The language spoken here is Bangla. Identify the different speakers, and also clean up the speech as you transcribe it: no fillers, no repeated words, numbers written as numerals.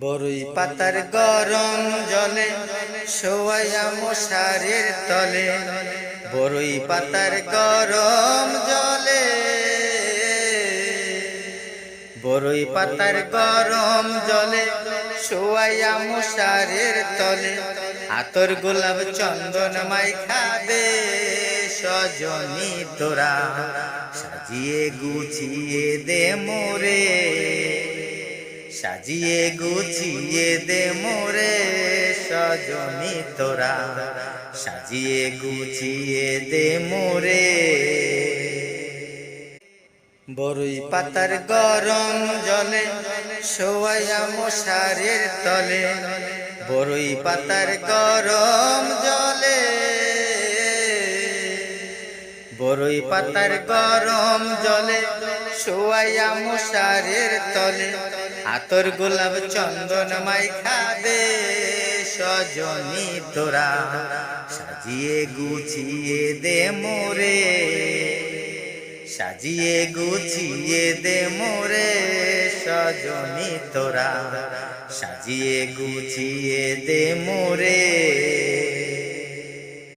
Speaker 1: বরই পাতার গরম জলে শোয়াইয়া মশারির তলে, বরই পাতার গরম জলে, বরই পাতার গরম জলে শোয়াইয়া মশারির তলে, আতর গোলাপ চন্দন মাইখা দে সজনী তোরা, সাজিয়ে গুছিয়ে দে মোরে, সাজিয়ে গুছিয়ে দে মোরে সজনী তোরা, সাজিয়ে গুছিয়ে দে মোরে। বরই পাতার গরম জলে শোয়াইয়া মশারির তলে, বরই পাতার গরম জলে, বরই পাতার গরম জলে শোয়াইয়া মশারির তলে, আতর গোলাপ চন্দন মাইখা দে সজনী তোরা, সাজিয়ে গুছিয়ে দে মোরে, সাজিয়ে গুছিয়ে দে মোরে সজনী তোরা, সাজিয়ে গুছিয়ে দে মোরে।